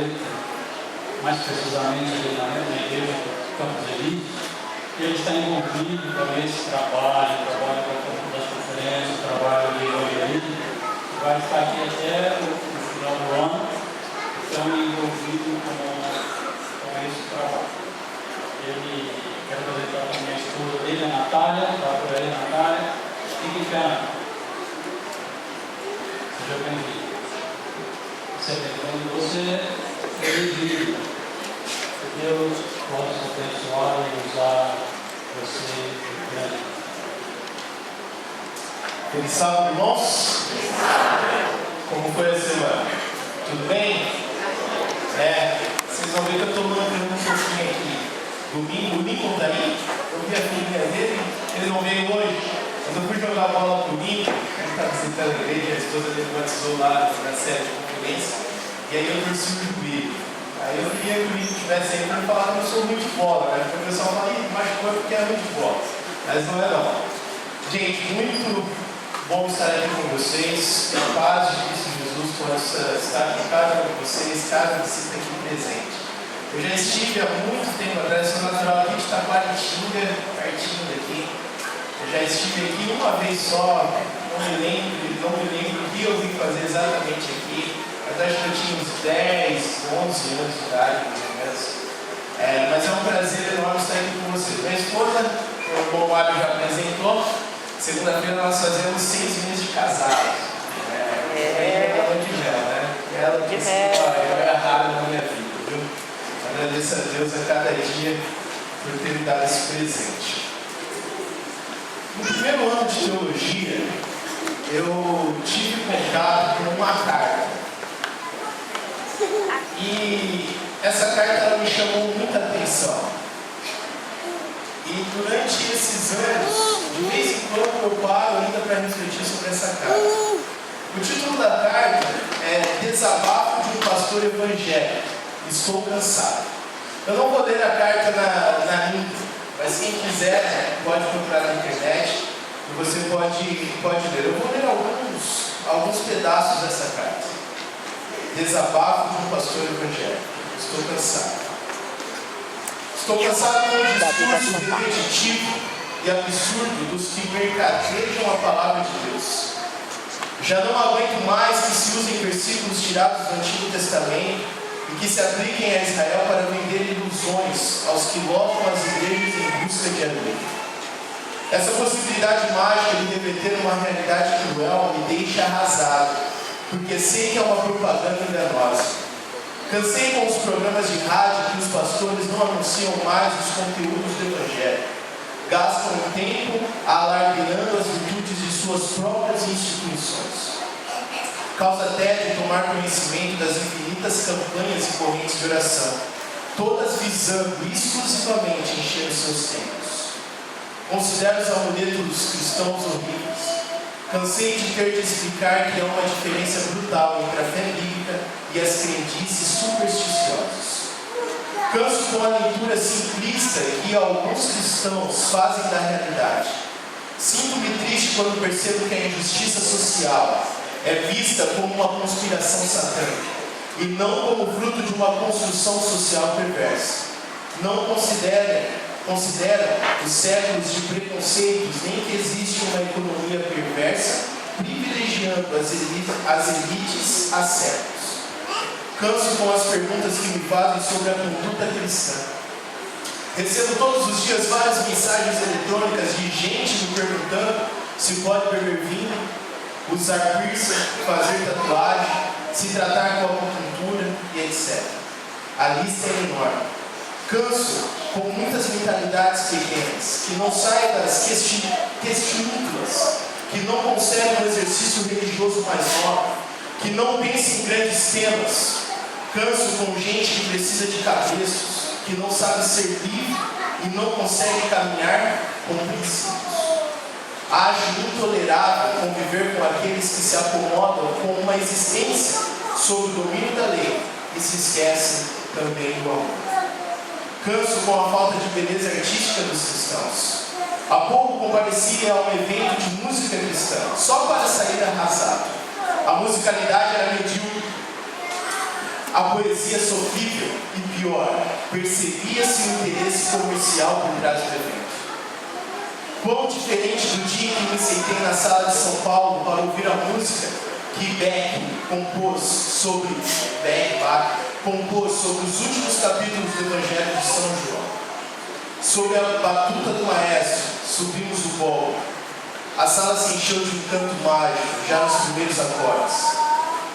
dele, mais precisamente ali na igreja do Campos Elíseos. Ele está envolvido com esse trabalho das conferências, trabalho de evangelismo. Vai estar aqui até o final do ano, então envolvido com esse trabalho. Ele quer apresentar também a esposa dele, a Natália, está por aí, Natália. Fique em pé. Seja bem-vindo. Você é bem-vindo. Que Deus possa abençoar e usar você grande. Feliz sábado, irmãos? Como foi a semana? Tudo bem? Vocês vão ver que eu estou mantendo um pouquinho aqui. Domingo tá aí, eu vi a filhinha dele, ele não veio hoje. Mas eu fui jogar bola pro Nico, ele está visitando a igreja, a esposa dele batizou lá na sede de conferência, e aí eu torci o joelho. Aí eu queria que o Nico estivesse aí para falar que eu sou muito de bola, né? Porque o pessoal fala, machucou porque é muito de bola. Mas não é não. Gente, muito bom estar aqui com vocês, a paz de Cristo Jesus possa estar com cada um de vocês, cada visita aqui presente. Eu já estive há muito tempo atrás, sou natural aqui de Taquaritinga, pertinho daqui. Eu já estive aqui uma vez só, não me lembro o que eu vim fazer exatamente aqui, mas acho que eu tinha uns 10, 11 anos de idade, mais ou menos. Mas é um prazer enorme estar aqui com vocês. Minha esposa, o irmão Mário já apresentou, segunda-feira nós fazemos 6 meses de casados. Ela de mel, né? Ela disse que é raro na minha vida, viu? Agradeço a Deus a cada dia por ter me dado esse presente. No primeiro ano de teologia, eu tive contato com uma carta. E essa carta ela me chamou muita atenção. E durante esses anos, de vez em quando eu paro ainda para refletir sobre essa carta. O título da carta é Desabafo de um Pastor Evangélico. Estou cansado. Eu não vou ler a carta na íntegra, mas quem quiser pode procurar na internet e você pode ler. Eu vou ler alguns pedaços dessa carta. Desabafo de um Pastor Evangélico. Estou cansado. Estou cansado do discurso repetitivo e absurdo dos que mercadejam a palavra de Deus. Já não aguento mais que se usem versículos tirados do Antigo Testamento e que se apliquem a Israel para vender ilusões aos que lotam as igrejas em busca de alimento. Essa possibilidade mágica de reverter uma realidade cruel me deixa arrasado, porque sei que é uma propaganda enganosa. Cansei com os programas de rádio que os pastores não anunciam mais os conteúdos do Evangelho. Gastam tempo alardeando as virtudes de suas próprias instituições. Causa tédio tomar conhecimento das infinitas campanhas e correntes de oração, todas visando exclusivamente encher os seus templos. Considero os amuletos dos cristãos horríveis. Cansei de ter de explicar que há uma diferença brutal entre a fé bíblica e as crendices supersticiosas. Canso com a leitura simplista que alguns cristãos fazem da realidade. Sinto-me triste quando percebo que a injustiça social é vista como uma conspiração satânica e não como fruto de uma construção social perversa. Não considera os séculos de preconceitos, nem que existe uma economia perversa privilegiando as elites a séculos. Canso com as perguntas que me fazem sobre a conduta cristã. Recebo todos os dias várias mensagens eletrônicas de gente me perguntando se pode beber vinho, usar piercing, fazer tatuagem, se tratar com acupuntura e etc. A lista é enorme. Canso com muitas mentalidades pequenas, que não saem das questúntulas, que não conseguem um exercício religioso mais nobre, que não pensam em grandes temas. Canso com gente que precisa de cabeços, que não sabe ser livre e não consegue caminhar com princípios. Acho intolerável conviver com aqueles que se acomodam com uma existência sob o domínio da lei e se esquecem também do amor. Canso com a falta de beleza artística dos cristãos. Há pouco compareci a um evento de música cristã, só para sair arrasado. A musicalidade era medíocre. A A poesia sofrível e pior, percebia-se o interesse comercial por trás do evento. Quão diferente do dia em que me sentei na sala de São Paulo para ouvir a música que Bach compôs sobre os últimos capítulos do Evangelho de São João. Sob a batuta do maestro, subimos o bolo. A sala se encheu de um canto mágico, já nos primeiros acordes.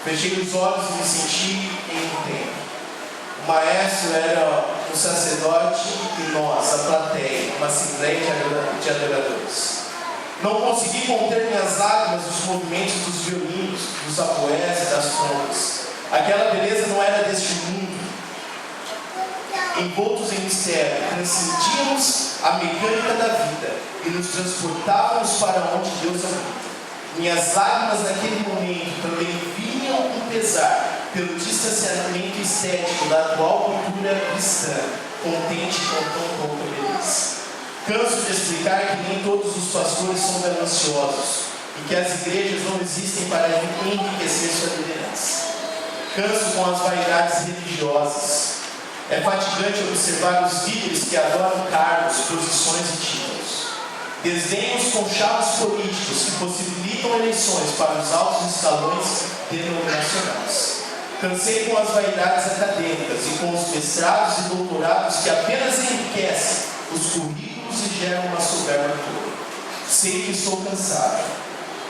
Fechei os olhos e me senti em um templo. O maestro era um sacerdote e nós, a plateia, uma assembleia de adoradores. Não consegui conter minhas lágrimas nos movimentos dos violinos, dos aboés e das trompas. Aquela beleza não era deste mundo. Envoltos em mistério, transcendíamos a mecânica da vida e nos transportávamos para onde Deus habita. Minhas lágrimas naquele momento também vinham com pesar pelo distanciamento estético da atual cultura cristã, contente com tão pouca beleza. Canso de explicar que nem todos os pastores são gananciosos e que as igrejas não existem para enriquecer sua liderança. Canso com as vaidades religiosas. É fatigante observar os líderes que adoram cargos, posições e títulos. Desdenho os conchavos políticos que possibilitam eleições para os altos escalões denominacionais. Cansei com as vaidades acadêmicas e com os mestrados e doutorados que apenas enriquecem os currículos e geram uma soberba toda. Sei que estou cansado.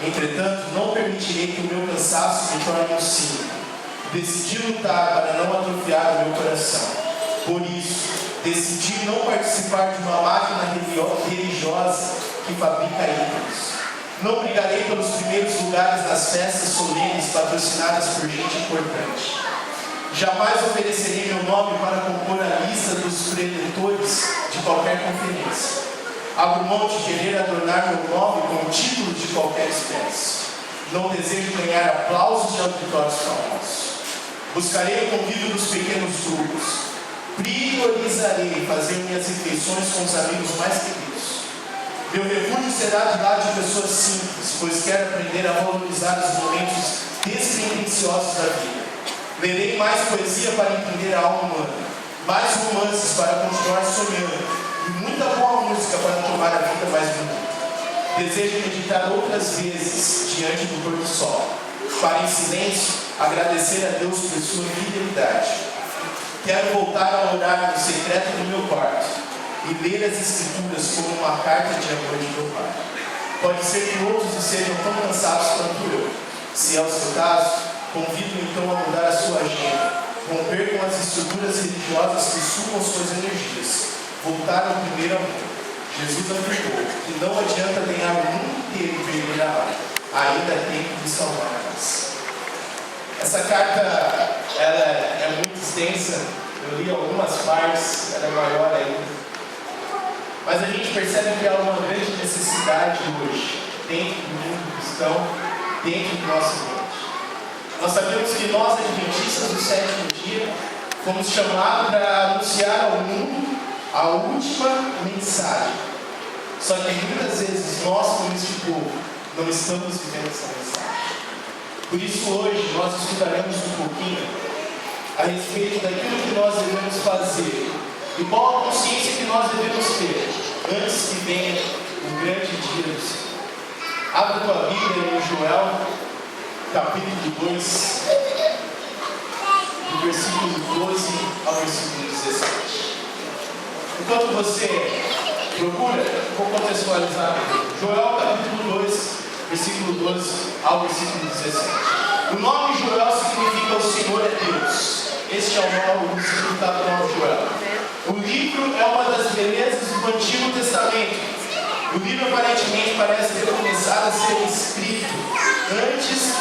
Entretanto, não permitirei que o meu cansaço me torne um cínico. Decidi lutar para não atrofiar o meu coração. Por isso, decidi não participar de uma máquina religiosa que fabrica ídolos. Não brigarei pelos primeiros lugares nas festas solenes patrocinadas por gente importante. Jamais oferecerei meu nome para compor a lista dos preletores de qualquer conferência. Abro mão de querer adornar meu nome com títulos de qualquer espécie. Não desejo ganhar aplausos de auditórios famosos. Buscarei o convívio dos pequenos grupos. Priorizarei fazer minhas refeições com os amigos mais queridos. Meu refúgio será de lado de pessoas simples, pois quero aprender a valorizar os momentos despretensiosos da vida. Lerei mais poesia para entender a alma humana, mais romances para continuar sonhando, e muita boa música para tornar a vida mais bonita. Desejo meditar outras vezes diante do pôr do sol, para em silêncio agradecer a Deus por sua fidelidade. Quero voltar a orar no secreto do meu quarto e ler as Escrituras como uma carta de amor de meu Pai. Pode ser que outros estejam tão cansados quanto eu. Se é o seu caso, convido então a mudar a sua agenda, romper com as estruturas religiosas que sugam suas energias, voltar ao primeiro amor. Jesus afirmou que não adianta ganhar o mundo inteiro e perder a alma. Ainda é tempo de salvar a casa. Essa carta ela é muito extensa, eu li algumas partes, ela é maior ainda. Mas a gente percebe que há uma grande necessidade hoje, dentro do mundo cristão, dentro do nosso ambiente. Nós sabemos que nós, adventistas do sétimo dia, fomos chamados para anunciar ao mundo a última mensagem. Só que muitas vezes nós, como este povo, não estamos vivendo essa mensagem. Por isso hoje nós estudaremos um pouquinho a respeito daquilo que nós devemos fazer e qual a consciência que nós devemos ter antes que venha o grande dia do Senhor. Abra tua Bíblia em Joel, capítulo 2, do versículo 12 ao versículo 17. Enquanto você procura, vou contextualizar. Joel, capítulo 2, versículo 12 ao versículo 17. O nome Joel significa o Senhor é Deus. Este é o significado do nome Joel. O livro é uma das belezas do Antigo Testamento. O livro aparentemente parece ter começado a ser escrito antes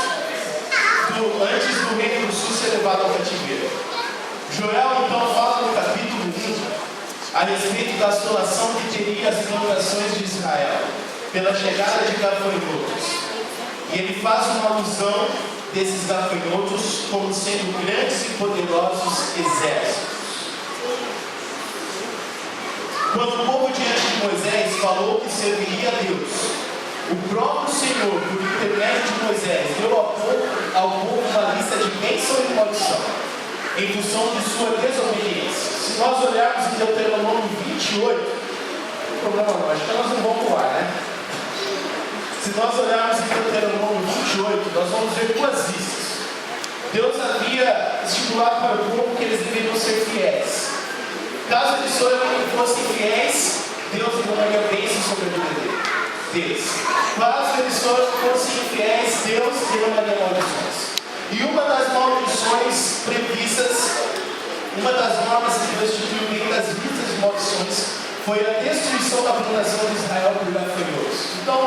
do reino do sul ser levado ao cativeiro. Joel então fala no capítulo 1 a respeito da assolação que teria as plantações de Israel pela chegada de gafanhotos. E ele faz uma alusão desses gafanhotos como sendo grandes e poderosos exércitos. Quando o povo diante de Moisés falou que serviria a Deus, o próprio Senhor, por intermédio de Moisés, deu ao povo uma lista de bênção e maldição. em função de sua desobediência. Se nós olharmos em Deuteronômio 28, não tem problema não, acho que nós não vamos pular, né? Se nós olharmos em Deuteronômio 28, nós vamos ver duas listas. Deus havia estipulado para o povo que eles deveriam ser fiéis. Caso eles fossem fiéis, Deus derramaria bênção sobre a vida deles. Caso eles fossem infiéis, Deus derramaria maldições. E uma das maldições previstas, uma das normas que Deus instituiu dentro das listas de maldições, foi a destruição da plantação de Israel por gafanhotos. Então,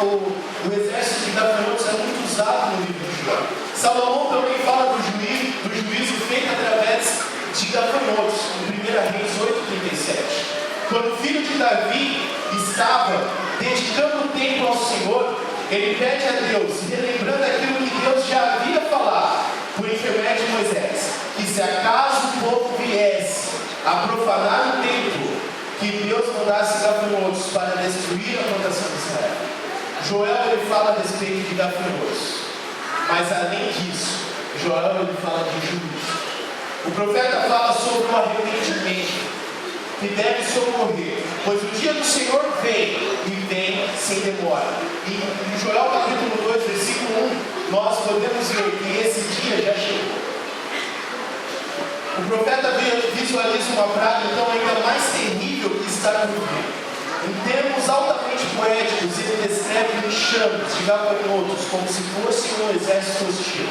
o exército de gafanhotos é muito usado no livro de Jó. Salomão também fala do juízo feito através de gafanhotos, em 1 Reis 8:37. Quando o filho de Davi estava dedicando o tempo ao Senhor, ele pede a Deus, relembrando aquilo que Deus já havia falado por intermédio de Moisés, que se acaso o povo viesse a profanar o templo, que Deus mandasse gafanhotos para destruir a plantação de Israel. Joel ele fala a respeito de gafanhotos, mas além disso, Joel ele fala de juízo. O profeta fala sobre o arrependimento que deve socorrer, pois o dia do Senhor vem e vem sem demora. E em Joel capítulo 2, versículo 1, nós podemos ver que esse dia já chegou. O profeta visualiza uma praga então ainda mais terrível que está por vir. Em termos altamente poéticos, ele descreve enxames de gafanhotos como se fosse um exército hostil,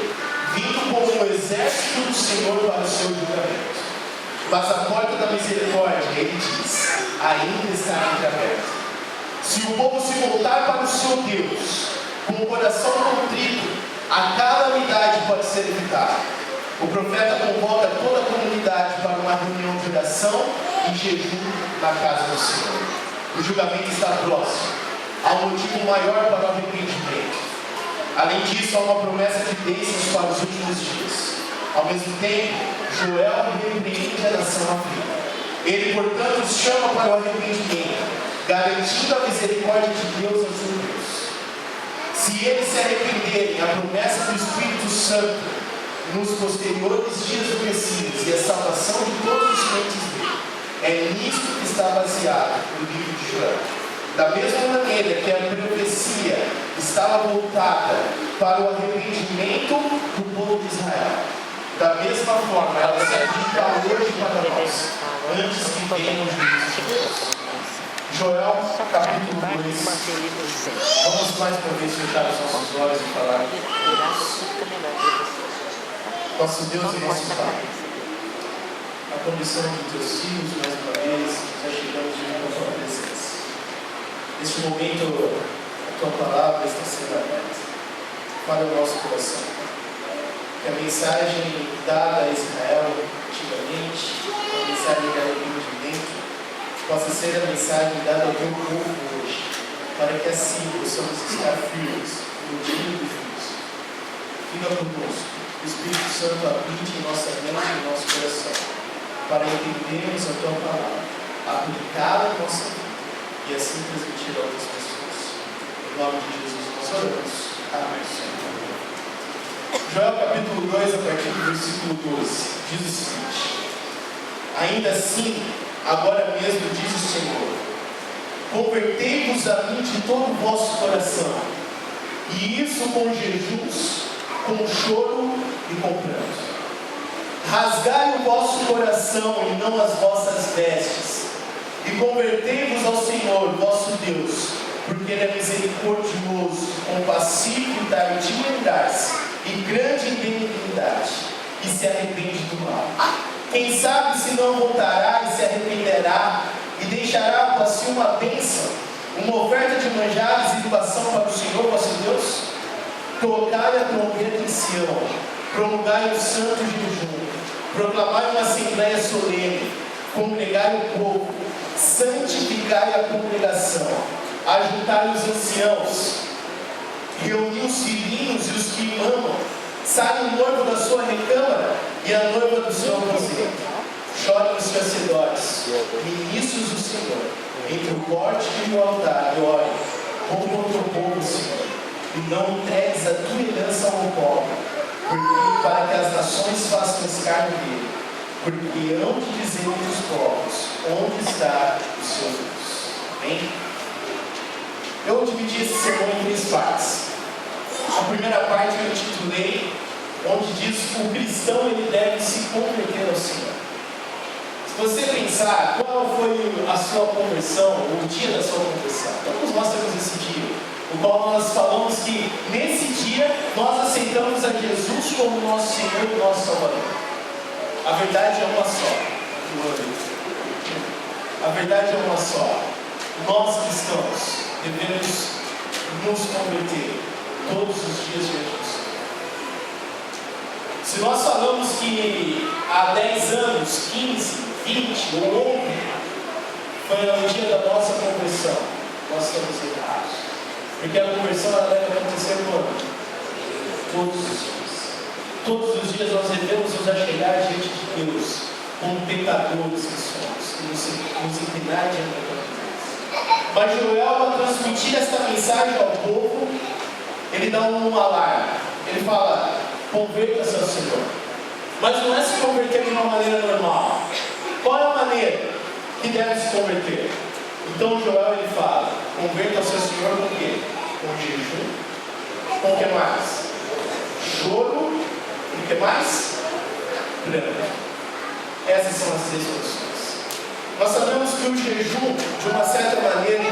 vindo como um exército do Senhor para o seu julgamento. Mas a porta da misericórdia, ele diz, ainda está entreaberta. Se o povo se voltar para o seu Deus, com o coração contrito, a calamidade pode ser evitada. O profeta convoca toda a comunidade para uma reunião de oração e jejum na casa do Senhor. O julgamento está próximo. Há um motivo maior para o arrependimento. Além disso, há uma promessa de bênçãos para os últimos dias. Ao mesmo tempo, Joel repreende a nação aflita. Ele, portanto, os chama para o arrependimento, garantindo a misericórdia de Deus aos judeus. Se eles se arrependerem, a promessa do Espírito Santo nos posteriores dias do Messias e a salvação de todos os crentes dele, é nisto que está baseado o livro de Joel. Da mesma maneira que a profecia estava voltada para o arrependimento do povo de Israel, da mesma forma ela se aplica hoje para nós, antes que venha o juízo de Deus. Joel, capítulo 2. Vamos mais uma vez fechar os nossos olhos e falar: nosso Deus e nosso Pai, a condição de teus filhos, mais uma vez, já chegamos diante da tua presença. Neste momento, a tua palavra está sendo aberta para o nosso coração. Que a mensagem dada a Israel antigamente, a mensagem de arrependimento, possa ser a mensagem dada ao teu povo hoje, para que assim possamos estar firmes no dia do juízo. Fica conosco, o Espírito Santo habite em nossa mente e em nosso coração, para entendermos a tua palavra, aplicá-la em nossa vida e assim transmitir a outras pessoas. Em nome de Jesus nós oramos. Amém. Joel capítulo 2, a partir do versículo 12, diz o seguinte: ainda assim, agora mesmo diz o Senhor, convertei-vos a mim de todo o vosso coração, e isso com jejuns, com choro e com pranto. Rasgai o vosso coração e não as vossas vestes, e convertei-vos ao Senhor, vosso Deus, porque Ele é misericordioso, compassivo e tardio em dar-se, e grande em benignidade, e se arrepende do mal. Quem sabe se não voltará e se arrependerá, e deixará após si uma bênção, uma oferta de manjares e libação para o Senhor vosso Deus? Tocai a trombeta em Sião, promulgai um santo jejum, proclamai uma assembleia solene, congregai o povo, santificai a congregação, ajuntai os anciãos, reuni os filhinhos e os que amam, sai o noivo da sua recâmara e a noiva do seu aposento. Chorem os sacerdotes, ministros do Senhor, entre o corte e o altar, e orem, como contra o povo, Senhor, e não entregues a tua herança ao pobre, para que as nações façam escárnio dele. porque hão de dizer entre os povos, onde está o seu Deus? Amém? Eu vou dividir esse sermão em 3 partes. A primeira parte eu intitulei, onde diz que o cristão ele deve se converter ao Senhor. Se você pensar qual foi a sua conversão, o dia da sua conversão, todos nós temos esse dia, no qual nós falamos que nesse dia nós aceitamos a Jesus como nosso Senhor e nosso Salvador. A verdade é uma só. A verdade é uma só. Nós cristãos devemos nos converter todos os dias diante do Senhor. Se nós falamos que há 10 anos, 15, 20 ou ontem foi o dia da nossa conversão, nós estamos errados. Porque a conversão ela deve acontecer quando? Todos os dias. Todos os dias nós devemos nos achegar diante de Deus, como pecadores que somos, e nos inclinar diante da Deus. Mas Joel, ao transmitir esta mensagem ao povo, ele dá um alarme. Ele fala: converta-se ao Senhor. Mas não é se converter de uma maneira normal. Qual é a maneira que deve se converter? Então Joel ele fala: converta ao seu Senhor com o quê? Com jejum. Com o que mais? Choro. E o que mais? Pranto. Essas são as 3 soluções. Nós sabemos que o jejum, de uma certa maneira,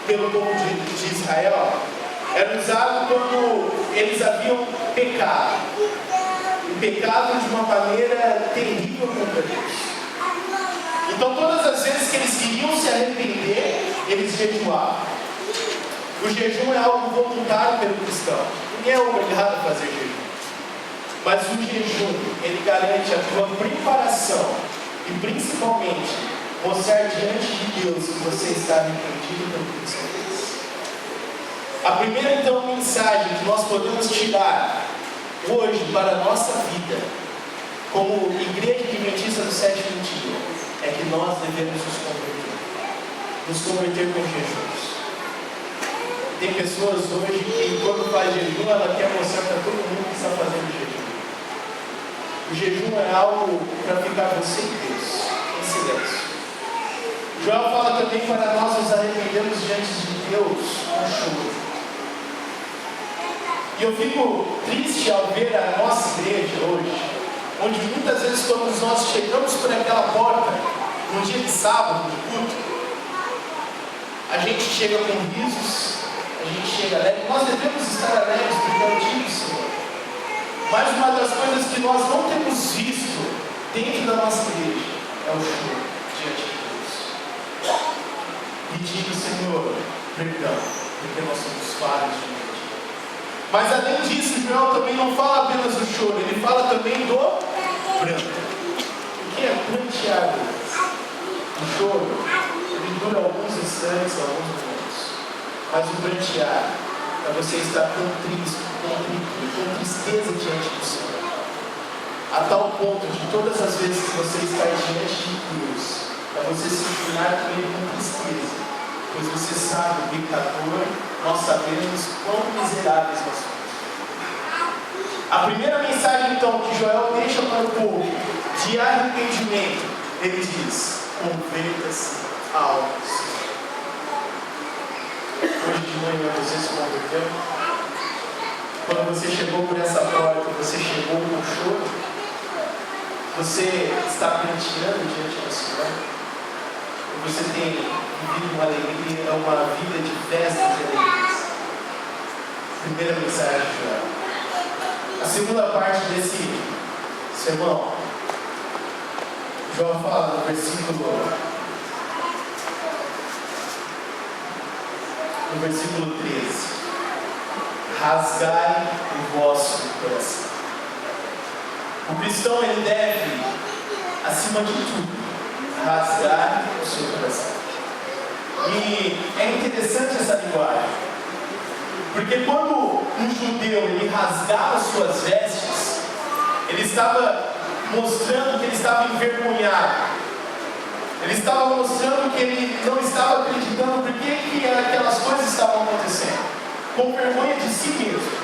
pelo povo de Israel, era usado quando eles haviam pecado. E pecado de uma maneira terrível contra Deus. Então, todas as vezes que eles queriam se arrepender, eles jejuavam. O jejum é algo voluntário pelo cristão. Ninguém é obrigado a fazer jejum. Mas o jejum, ele garante a tua preparação e, principalmente, mostrar diante de Deus que você está arrependido pelo que você fez. A primeira, então, mensagem que nós podemos tirar hoje para a nossa vida, como Igreja Adventista do Sétimo Dia, é que nós devemos nos converter com jejuns. Tem pessoas hoje que, quando faz jejum, ela quer mostrar para todo mundo que está fazendo jejum. O jejum é algo para ficar você e Deus, em silêncio. Joel fala também para nós nos arrependermos diante de Deus com choro. E eu fico triste ao ver a nossa igreja hoje, onde muitas vezes quando nós chegamos por aquela porta, no dia de sábado, de culto, a gente chega com risos, a gente chega alegre. Nós devemos estar alegres porque é o dia do Senhor. Mas uma das coisas que nós não temos visto dentro da nossa igreja é o choro diante de Deus. Pedindo, Senhor, perdão, porque nós somos falhos de Deus. Mas além disso, Joel também não fala apenas do choro, ele fala também do pranto. O que é prantear? O choro, ele dura alguns instantes, alguns momentos. Mas o prantear é você estar contrito, com tristeza diante do Senhor. A tal ponto de todas as vezes que você está diante de Deus, é você se inclinar com Ele com tristeza. Pois você sabe, o pecador, nós sabemos quão miseráveis nós somos. A primeira mensagem, então, que Joel deixa para o povo, de arrependimento, ele diz: converta-se ao Senhor. Hoje de manhã você se converteu? Quando você chegou por essa porta, você chegou com choro? Você está pranteando diante do Senhor? Você tem vivido uma alegria, uma vida de festas e alegrias? Primeira mensagem de Joel. A segunda parte desse sermão, Joel fala no versículo 13: rasgai o vosso coração. O cristão ele deve, acima de tudo, rasgar o seu coração. E é interessante essa linguagem, porque quando um judeu ele rasgava suas vestes, ele estava mostrando que ele estava envergonhado. Ele estava mostrando que ele não estava acreditando por que aquelas coisas estavam acontecendo, com vergonha de si mesmo.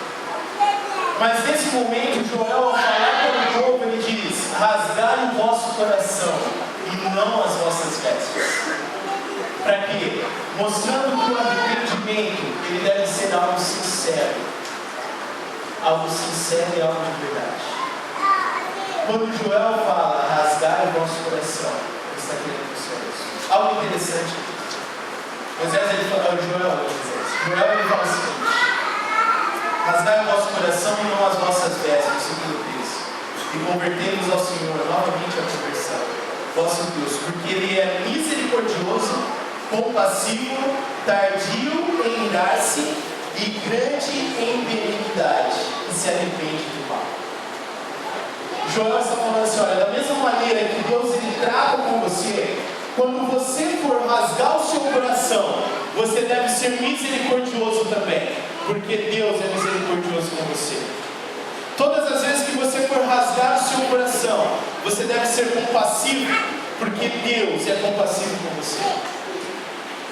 Mas nesse momento, Joel, ao falar com o povo, ele diz: rasgai o vosso coração e não as vossas vestes. Para quê? Mostrando que o arrependimento ele deve ser algo sincero. Algo sincero e algo de verdade. Quando Joel fala, rasgai o vosso coração, ele está querendo dizer isso. Algo interessante. Moisés ele fala, Joel ele fala o seguinte: rasgai o vosso coração e não as vossas vestes, versículo 13, e convertei-vos ao Senhor, novamente a conversão, vosso Deus, porque Ele é misericordioso, compassivo, tardio em irar-se e grande em benignidade, e se arrepende do mal. Joel está falando assim, olha, da mesma maneira que Deus ele trata com você, quando você for rasgar o seu coração, você deve ser misericordioso também, porque Deus é misericordioso com você. Todas as vezes que você for rasgar o seu coração, você deve ser compassivo, porque Deus é compassivo com você.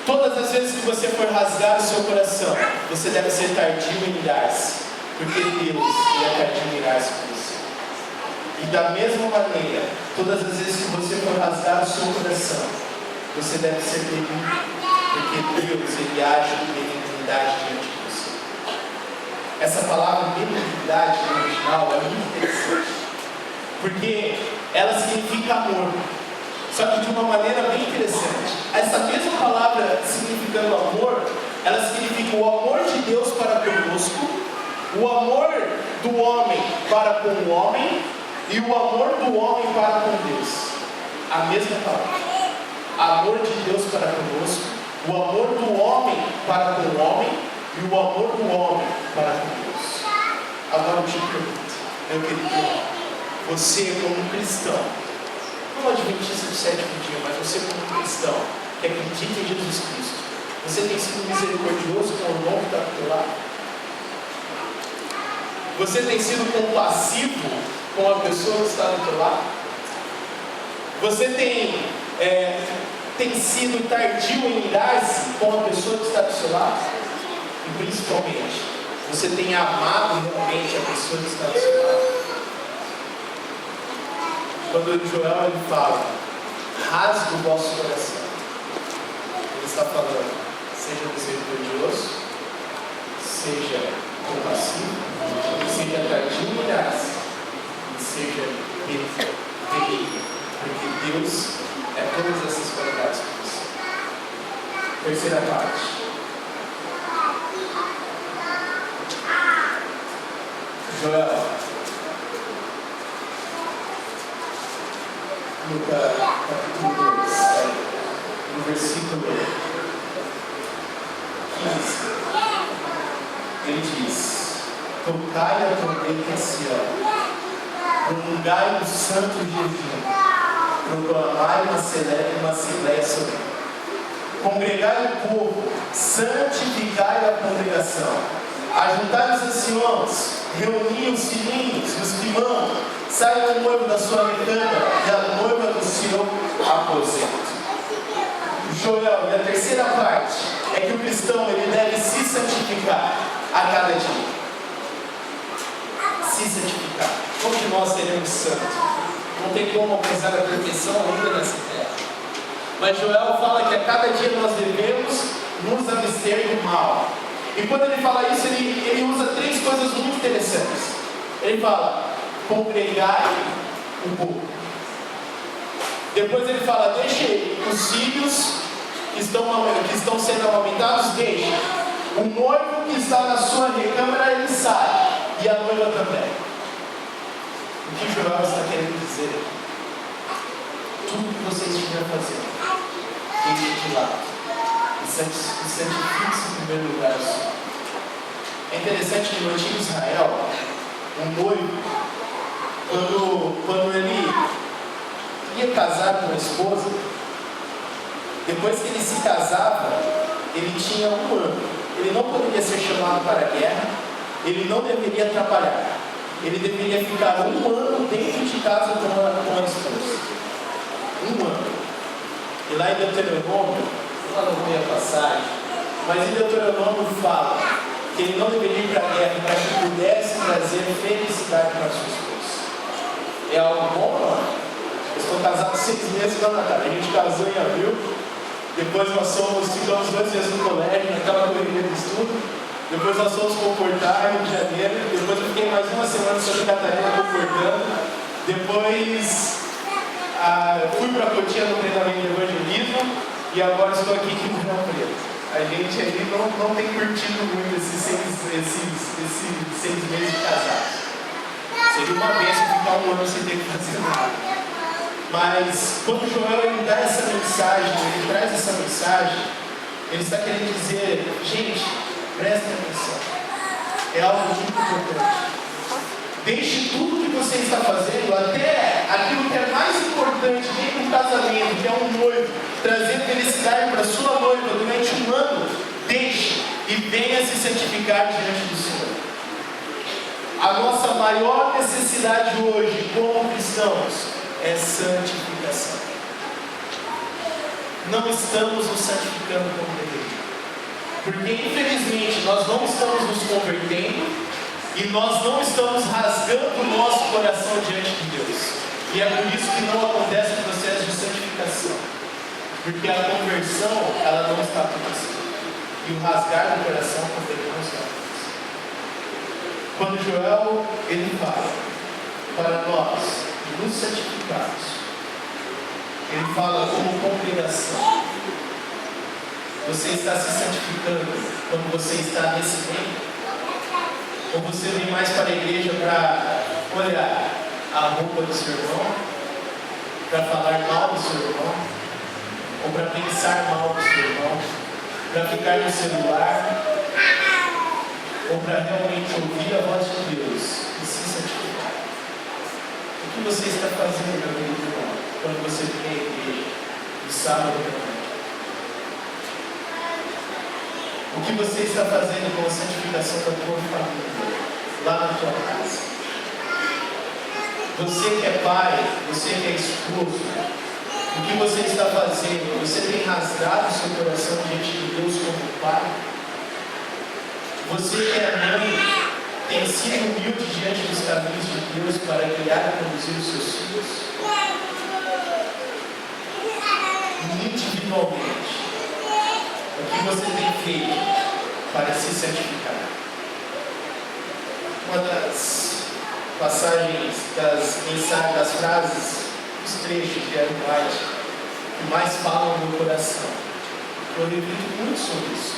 Todas as vezes que você for rasgar o seu coração, você deve ser tardio em irar-se, porque Deus é tardio em irar-se com você. E da mesma maneira, todas as vezes que você for rasgar o seu coração, você deve ser benigno, porque Deus ele age com benignidade diante de você. Essa palavra benignidade no original é muito interessante, porque ela significa amor, só que de uma maneira bem interessante. Essa mesma palavra significando amor, ela significa o amor de Deus para conosco, o amor do homem para com o homem e o amor do homem para com Deus. A mesma palavra. Amor de Deus para conosco, o amor do homem para com o homem e o amor do homem para com Deus. Agora eu te pergunto, meu querido irmão, você como cristão, não adventista do sétimo dia, mas você como cristão, que acredita em Jesus Cristo, você tem sido misericordioso com o irmão que está do teu lado? Você tem sido compassivo com a pessoa que está do teu lado? Você tem sido tardio em irar-se com a pessoa que está do seu lado? E principalmente, você tem amado realmente a pessoa que está do seu lado? Quando Joel ele fala, rasgue o vosso coração, ele está falando, seja misericordioso, seja compassivo, seja tardio em irar-se, e seja benigno, porque Deus é todas essas qualidades para você. Terceira parte. Joel, no capítulo 2, no versículo 15, ele diz: tocai a trombeta em Sião, promulgai o santo jejum, proclamai uma assembleia solene, congregai o povo, santificai a congregação, ajuntai os anciãos, reuni os filhinhos, os que mandam, saia o noivo da sua recâmara e a noiva do seu aposento. Joel, e a terceira parte é que o cristão ele deve se santificar a cada dia. Se santificar. Como que nós seremos santos? Não tem como alcançar a perfeição ainda nessa terra. Mas Joel fala que a cada dia nós devemos nos abster do mal. E quando ele fala isso, ele usa três coisas muito interessantes. Ele fala, congregai o povo. Depois ele fala, deixe os filhos que estão sendo amamentados, deixe. O noivo que está na sua recâmara, ele sai. E a noiva também. O que Joel está querendo dizer aqui? Tudo que você estiver fazendo, deixe de lado. E santifique-se em primeiro lugar ao Senhor. É interessante que no antigo Israel, um noivo, quando ele ia casar com uma esposa, depois que ele se casava, ele tinha 1 ano. Ele não poderia ser chamado para a guerra, ele não deveria trabalhar. Ele deveria ficar 1 ano dentro de casa com a esposa. 1 ano. E lá em Deuteronômio, lá não vou a passagem, mas em Deuteronômio fala que ele não deveria ir para a guerra para que pudesse trazer felicidade para sua esposa. É algo bom ou não? sou casado 6 meses da Natália. A gente casou em abril, depois nós ficamos 2 meses no colégio, naquela correria de estudo. Depois nós fomos comportar em janeiro. Depois eu fiquei mais uma semana em Santa Catarina comportando. Depois fui para Cotia no treinamento de evangelismo. E agora estou aqui em Ribeirão Preto. A gente aí não tem curtido muito esses 6 meses de casados. Seria uma bênção ficar um ano sem ter que fazer nada. Mas quando o Joel ele dá essa mensagem, ele traz essa mensagem, ele está querendo dizer, gente, prestem atenção. É algo muito importante. Deixe tudo que você está fazendo, até aquilo que é mais importante dentro do casamento, que é um noivo, trazer felicidade para sua noiva durante um ano, deixe e venha se santificar diante do Senhor. A nossa maior necessidade hoje, como cristãos, é santificação. Não estamos nos santificando como deveríamos. Porque, infelizmente, nós não estamos nos convertendo e nós não estamos rasgando o nosso coração diante de Deus. E é por isso que não acontece o processo de santificação. Porque a conversão, ela não está acontecendo. E o rasgar do coração também não está acontecendo. Quando Joel, ele fala para nós nos santificarmos, ele fala como congregação. Você está se santificando quando você está nesse meio? Ou você vem mais para a igreja para olhar a roupa do seu irmão, para falar mal do seu irmão, ou para pensar mal do seu irmão, para ficar no celular, ou para realmente ouvir a voz de Deus e se santificar? O que você está fazendo, meu querido irmão, quando você vem à igreja no sábado à noite? O que você está fazendo com a santificação da tua família, lá na tua casa? Você que é pai, você que é esposo, o que você está fazendo? Você tem rasgado o seu coração diante de Deus como pai? Você que é mãe, tem sido humilde diante dos caminhos de Deus para guiar e conduzir os seus filhos? Individualmente, o que você tem feito para se santificar? Uma das passagens, das mensagens, das frases, os trechos de Ellen White que mais falam no coração. Eu reflito muito sobre isso.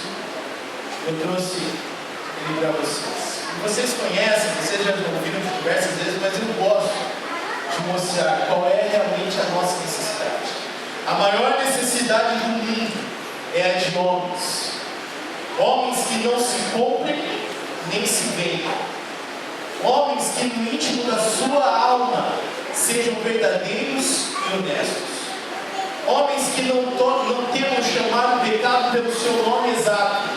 Eu trouxe ele para vocês. E vocês conhecem, vocês já ouviram diversas vezes, mas eu gosto de mostrar qual é realmente a nossa necessidade. A maior necessidade do mundo é a de homens. Homens que não se comprem nem se vendem. Homens que no íntimo da sua alma sejam verdadeiros e honestos. Homens que não temam chamar o pecado pelo seu nome exato.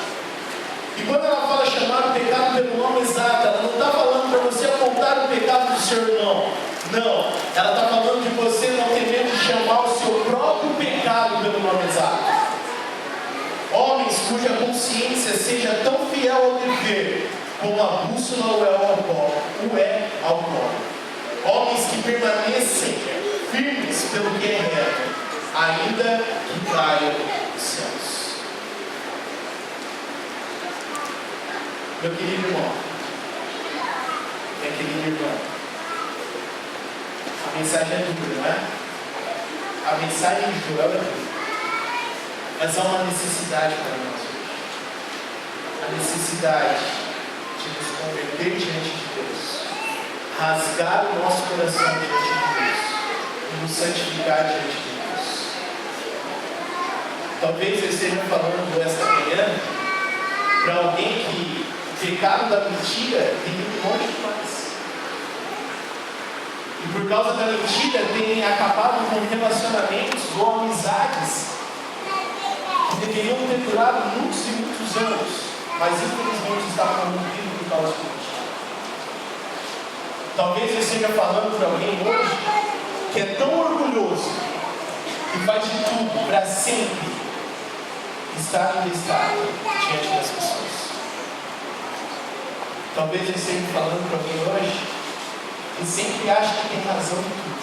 E quando ela fala chamar o pecado pelo nome exato, ela não está falando para você apontar o pecado do seu irmão. Não, ela está falando de você não ter medo de chamar o seu próprio pecado pelo nome exato. Homens cuja consciência seja tão fiel ao dever como a bússola o é ao pó. Homens que permanecem firmes pelo que é reto, ainda que caiam dos céus. Meu querido irmão, minha querida irmã, a mensagem é dura, não é? A mensagem de Joel é dura. Mas há uma necessidade para nós hoje. A necessidade de nos converter diante de Deus, rasgar o nosso coração diante de Deus e nos santificar diante de Deus. Talvez eu esteja falando esta manhã para alguém que o pecado da mentira tem ido longe demais. E por causa da mentira tem acabado com relacionamentos ou amizades que deveriam ter durado muitos e muitos anos, mas infelizmente está corrompido por causa de mentira. Talvez eu esteja falando para alguém hoje que é tão orgulhoso e faz de tudo para sempre estar em destaque diante das pessoas. Talvez eu esteja falando para alguém hoje que sempre acha que tem razão em tudo.